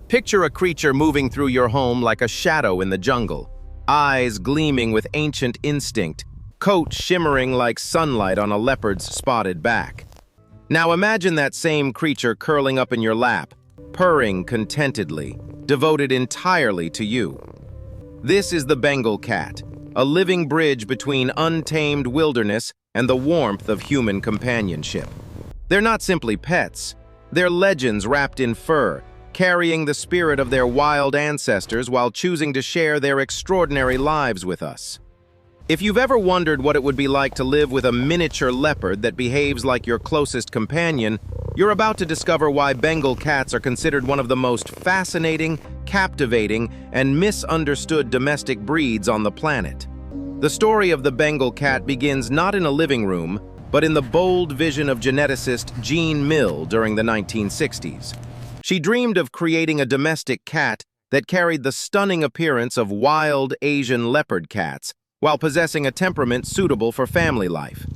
Picture a creature moving through your home like a shadow in the jungle, eyes gleaming with ancient instinct, coat shimmering like sunlight on a leopard's spotted back. Now imagine that same creature curling up in your lap, purring contentedly, devoted entirely to you. This is the Bengal cat, a living bridge between untamed wilderness and the warmth of human companionship. They're not simply pets, they're legends wrapped in fur, carrying the spirit of their wild ancestors while choosing to share their extraordinary lives with us. If you've ever wondered what it would be like to live with a miniature leopard that behaves like your closest companion, you're about to discover why Bengal cats are considered one of the most fascinating, captivating, and misunderstood domestic breeds on the planet. The story of the Bengal cat begins not in a living room, but in the bold vision of geneticist Jean Mill during the 1960s. She dreamed of creating a domestic cat that carried the stunning appearance of wild Asian leopard cats while possessing a temperament suitable for family life.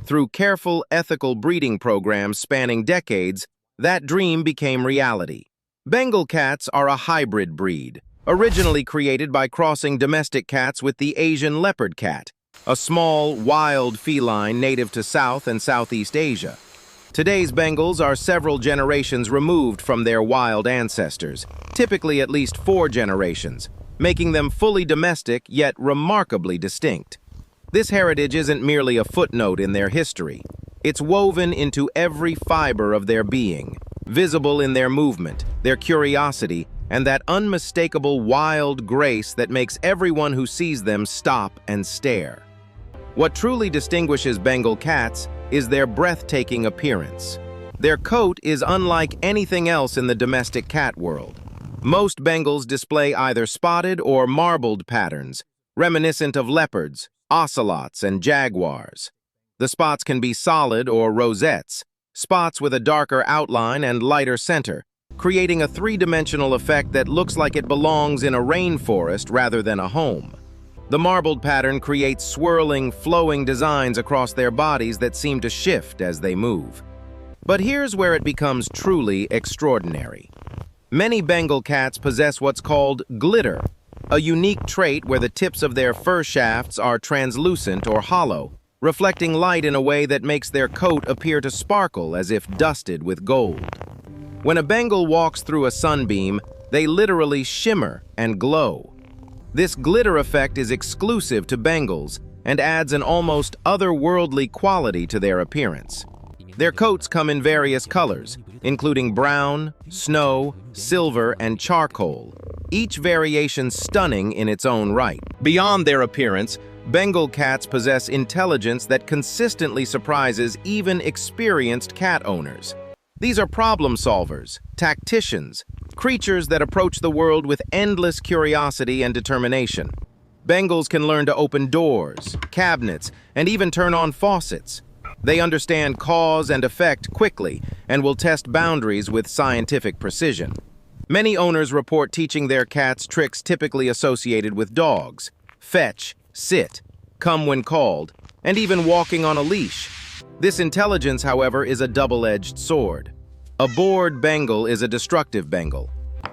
Through careful, ethical breeding programs spanning decades, that dream became reality. Bengal cats are a hybrid breed, originally created by crossing domestic cats with the Asian leopard cat, a small, wild feline native to South and Southeast Asia. Today's Bengals are several generations removed from their wild ancestors, typically at least 4 generations, making them fully domestic yet remarkably distinct. This heritage isn't merely a footnote in their history. It's woven into every fiber of their being, visible in their movement, their curiosity, and that unmistakable wild grace that makes everyone who sees them stop and stare. What truly distinguishes Bengal cats is their breathtaking appearance. Their coat is unlike anything else in the domestic cat world. Most Bengals display either spotted or marbled patterns, reminiscent of leopards, ocelots, and jaguars. The spots can be solid or rosettes, spots with a darker outline and lighter center, creating a three-dimensional effect that looks like it belongs in a rainforest rather than a home. The marbled pattern creates swirling, flowing designs across their bodies that seem to shift as they move. But here's where it becomes truly extraordinary. Many Bengal cats possess what's called glitter, a unique trait where the tips of their fur shafts are translucent or hollow, reflecting light in a way that makes their coat appear to sparkle as if dusted with gold. When a Bengal walks through a sunbeam, they literally shimmer and glow. This glitter effect is exclusive to Bengals and adds an almost otherworldly quality to their appearance. Their coats come in various colors, including brown, snow, silver, and charcoal, each variation stunning in its own right. Beyond their appearance, Bengal cats possess intelligence that consistently surprises even experienced cat owners. These are problem solvers, tacticians, creatures that approach the world with endless curiosity and determination. Bengals can learn to open doors, cabinets, and even turn on faucets. They understand cause and effect quickly and will test boundaries with scientific precision. Many owners report teaching their cats tricks typically associated with dogs: fetch, sit, come when called, and even walking on a leash. This intelligence, however, is a double-edged sword. A bored Bengal is a destructive Bengal.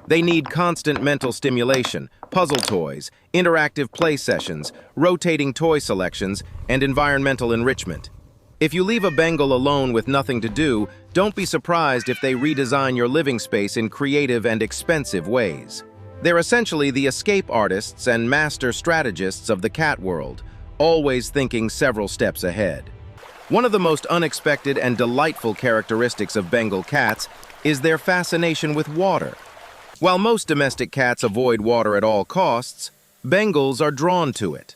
They need constant mental stimulation, puzzle toys, interactive play sessions, rotating toy selections, and environmental enrichment. If you leave a Bengal alone with nothing to do, don't be surprised if they redesign your living space in creative and expensive ways. They're essentially the escape artists and master strategists of the cat world, always thinking several steps ahead. One of the most unexpected and delightful characteristics of Bengal cats is their fascination with water. While most domestic cats avoid water at all costs, Bengals are drawn to it.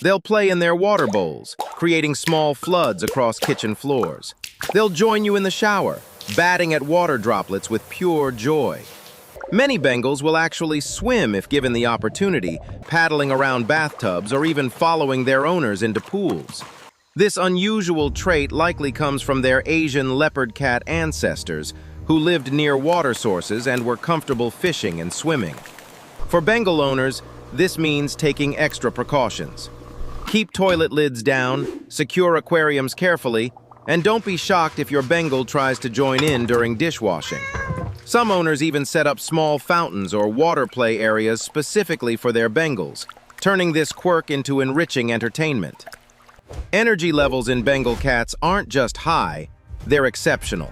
They'll play in their water bowls, creating small floods across kitchen floors. They'll join you in the shower, batting at water droplets with pure joy. Many Bengals will actually swim if given the opportunity, paddling around bathtubs or even following their owners into pools. This unusual trait likely comes from their Asian leopard cat ancestors, who lived near water sources and were comfortable fishing and swimming. For Bengal owners, this means taking extra precautions. Keep toilet lids down, secure aquariums carefully, and don't be shocked if your Bengal tries to join in during dishwashing. Some owners even set up small fountains or water play areas specifically for their Bengals, turning this quirk into enriching entertainment. Energy levels in Bengal cats aren't just high, they're exceptional.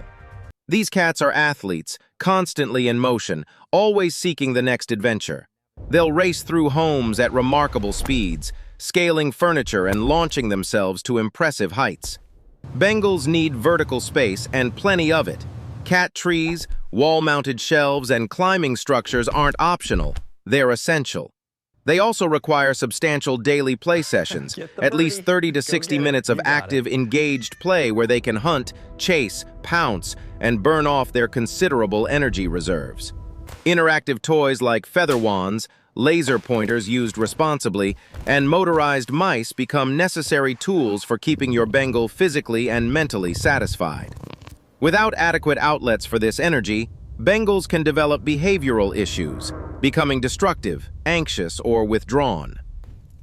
These cats are athletes, constantly in motion, always seeking the next adventure. They'll race through homes at remarkable speeds, scaling furniture and launching themselves to impressive heights. Bengals need vertical space and plenty of it. Cat trees, wall-mounted shelves, and climbing structures aren't optional, they're essential. They also require substantial daily play sessions, at least 30 to 60 minutes of active, engaged play where they can hunt, chase, pounce, and burn off their considerable energy reserves. Interactive toys like feather wands, laser pointers used responsibly, and motorized mice become necessary tools for keeping your Bengal physically and mentally satisfied. Without adequate outlets for this energy, Bengals can develop behavioral issues, becoming destructive, anxious, or withdrawn.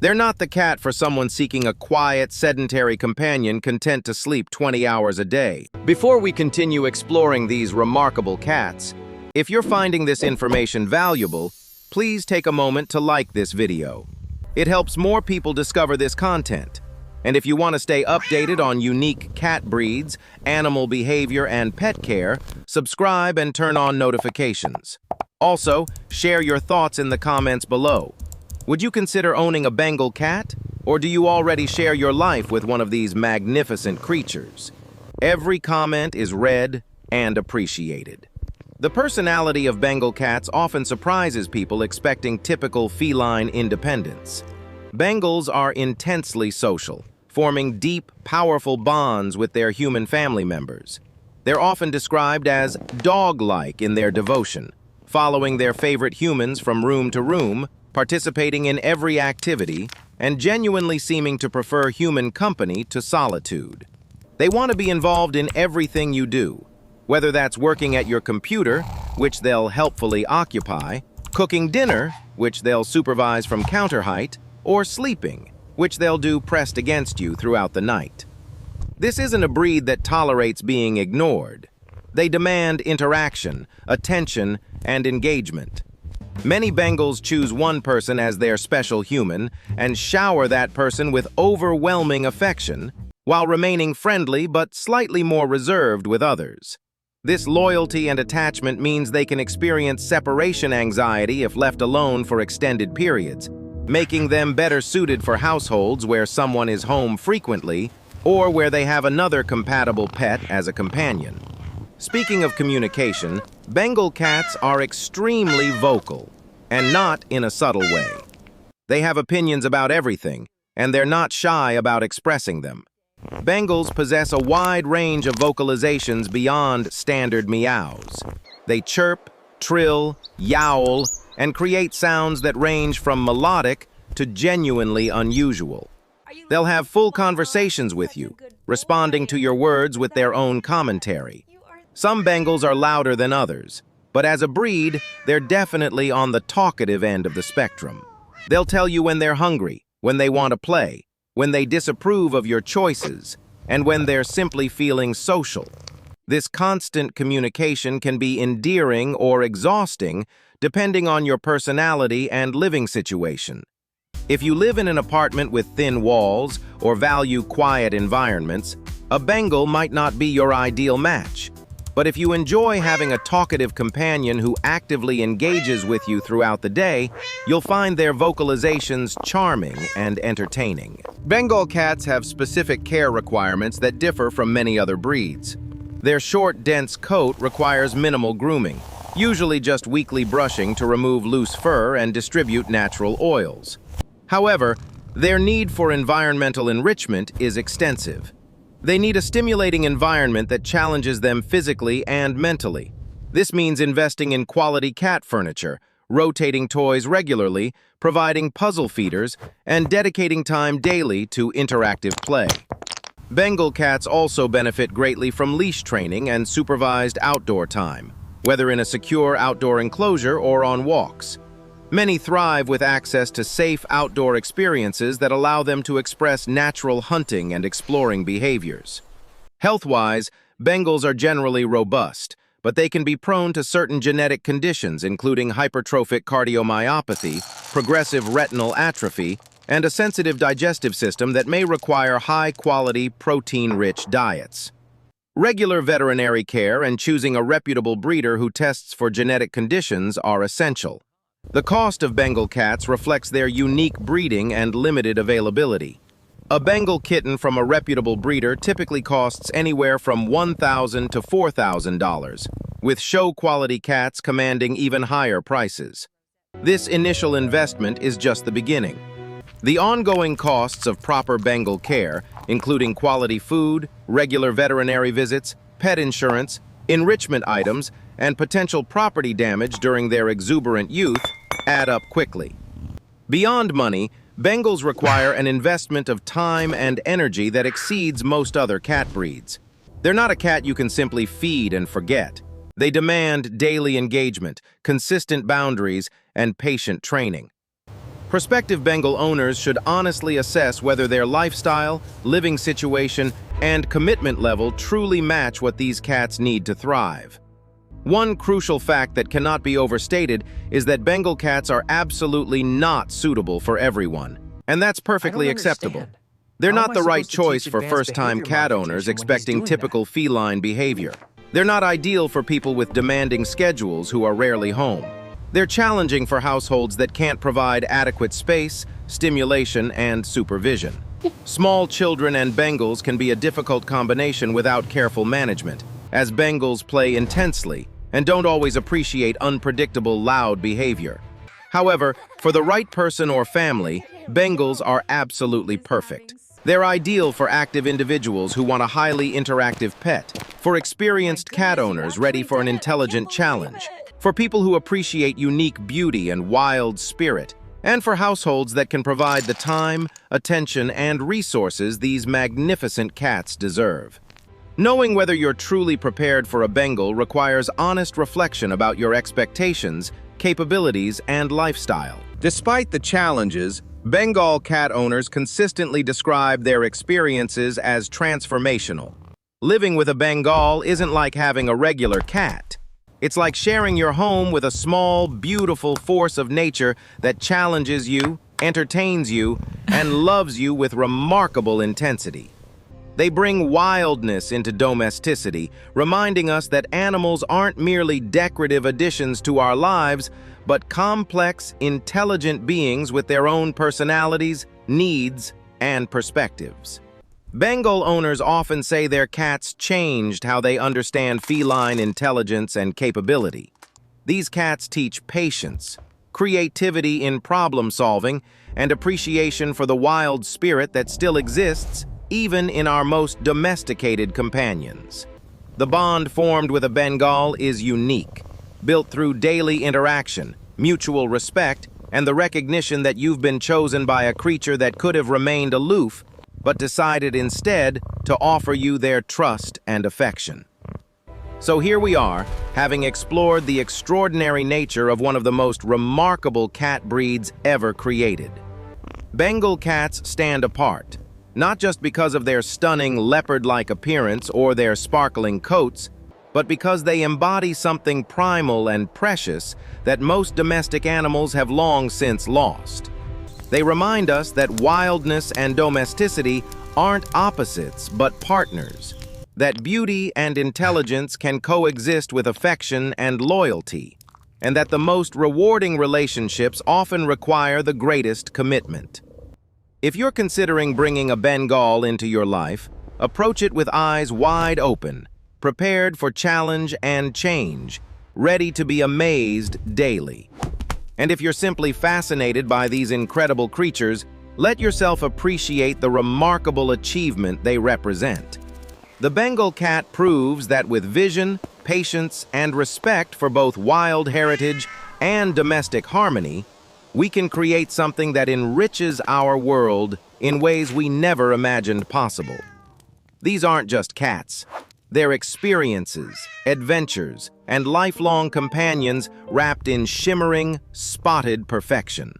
They're not the cat for someone seeking a quiet, sedentary companion content to sleep 20 hours a day. Before we continue exploring these remarkable cats, if you're finding this information valuable, please take a moment to like this video. It helps more people discover this content. And if you want to stay updated on unique cat breeds, animal behavior, and pet care, subscribe and turn on notifications. Also, share your thoughts in the comments below. Would you consider owning a Bengal cat? Or do you already share your life with one of these magnificent creatures? Every comment is read and appreciated. The personality of Bengal cats often surprises people expecting typical feline independence. Bengals are intensely social, forming deep, powerful bonds with their human family members. They're often described as dog-like in their devotion, following their favorite humans from room to room, participating in every activity, and genuinely seeming to prefer human company to solitude. They want to be involved in everything you do, whether that's working at your computer, which they'll helpfully occupy, cooking dinner, which they'll supervise from counter height, or sleeping, which they'll do pressed against you throughout the night. This isn't a breed that tolerates being ignored. They demand interaction, attention, and engagement. Many Bengals choose one person as their special human and shower that person with overwhelming affection, while remaining friendly but slightly more reserved with others. This loyalty and attachment means they can experience separation anxiety if left alone for extended periods, making them better suited for households where someone is home frequently or where they have another compatible pet as a companion. Speaking of communication, Bengal cats are extremely vocal, and not in a subtle way. They have opinions about everything, and they're not shy about expressing them. Bengals possess a wide range of vocalizations beyond standard meows. They chirp, trill, yowl, and create sounds that range from melodic to genuinely unusual. They'll have full conversations with you, responding to your words with their own commentary. Some Bengals are louder than others, but as a breed, they're definitely on the talkative end of the spectrum. They'll tell you when they're hungry, when they want to play, when they disapprove of your choices, and when they're simply feeling social. This constant communication can be endearing or exhausting, depending on your personality and living situation. If you live in an apartment with thin walls or value quiet environments, a Bengal might not be your ideal match. But if you enjoy having a talkative companion who actively engages with you throughout the day, you'll find their vocalizations charming and entertaining. Bengal cats have specific care requirements that differ from many other breeds. Their short, dense coat requires minimal grooming, usually just weekly brushing to remove loose fur and distribute natural oils. However, their need for environmental enrichment is extensive. They need a stimulating environment that challenges them physically and mentally. This means investing in quality cat furniture, rotating toys regularly, providing puzzle feeders, and dedicating time daily to interactive play. Bengal cats also benefit greatly from leash training and supervised outdoor time, whether in a secure outdoor enclosure or on walks. Many thrive with access to safe outdoor experiences that allow them to express natural hunting and exploring behaviors. Health-wise, Bengals are generally robust, but they can be prone to certain genetic conditions, including hypertrophic cardiomyopathy, progressive retinal atrophy, and a sensitive digestive system that may require high-quality, protein-rich diets. Regular veterinary care and choosing a reputable breeder who tests for genetic conditions are essential. The cost of Bengal cats reflects their unique breeding and limited availability. A Bengal kitten from a reputable breeder typically costs anywhere from $1,000 to $4,000, with show-quality cats commanding even higher prices. This initial investment is just the beginning. The ongoing costs of proper Bengal care, including quality food, regular veterinary visits, pet insurance, enrichment items, and potential property damage during their exuberant youth, add up quickly. Beyond money, Bengals require an investment of time and energy that exceeds most other cat breeds. They're not a cat you can simply feed and forget. They demand daily engagement, consistent boundaries, and patient training. Prospective Bengal owners should honestly assess whether their lifestyle, living situation, and commitment level truly match what these cats need to thrive. One crucial fact that cannot be overstated is that Bengal cats are absolutely not suitable for everyone, and that's perfectly acceptable. They're not the right choice for first-time cat owners expecting typical feline behavior. They're not ideal for people with demanding schedules who are rarely home. They're challenging for households that can't provide adequate space, stimulation, and supervision. Small children and Bengals can be a difficult combination without careful management, as Bengals play intensely and don't always appreciate unpredictable, loud behavior. However, for the right person or family, Bengals are absolutely perfect. They're ideal for active individuals who want a highly interactive pet, for experienced cat owners ready for an intelligent challenge, for people who appreciate unique beauty and wild spirit, and for households that can provide the time, attention, and resources these magnificent cats deserve. Knowing whether you're truly prepared for a Bengal requires honest reflection about your expectations, capabilities, and lifestyle. Despite the challenges, Bengal cat owners consistently describe their experiences as transformational. Living with a Bengal isn't like having a regular cat. It's like sharing your home with a small, beautiful force of nature that challenges you, entertains you, and loves you with remarkable intensity. They bring wildness into domesticity, reminding us that animals aren't merely decorative additions to our lives, but complex, intelligent beings with their own personalities, needs, and perspectives. Bengal owners often say their cats changed how they understand feline intelligence and capability. These cats teach patience, creativity in problem-solving, and appreciation for the wild spirit that still exists even in our most domesticated companions. The bond formed with a Bengal is unique, built through daily interaction, mutual respect, and the recognition that you've been chosen by a creature that could have remained aloof, but decided instead to offer you their trust and affection. So here we are, having explored the extraordinary nature of one of the most remarkable cat breeds ever created. Bengal cats stand apart, not just because of their stunning leopard-like appearance or their sparkling coats, but because they embody something primal and precious that most domestic animals have long since lost. They remind us that wildness and domesticity aren't opposites, but partners, that beauty and intelligence can coexist with affection and loyalty, and that the most rewarding relationships often require the greatest commitment. If you're considering bringing a Bengal into your life, approach it with eyes wide open, prepared for challenge and change, ready to be amazed daily. And if you're simply fascinated by these incredible creatures, let yourself appreciate the remarkable achievement they represent. The Bengal cat proves that with vision, patience, and respect for both wild heritage and domestic harmony, we can create something that enriches our world in ways we never imagined possible. These aren't just cats. They're experiences, adventures, and lifelong companions wrapped in shimmering, spotted perfection.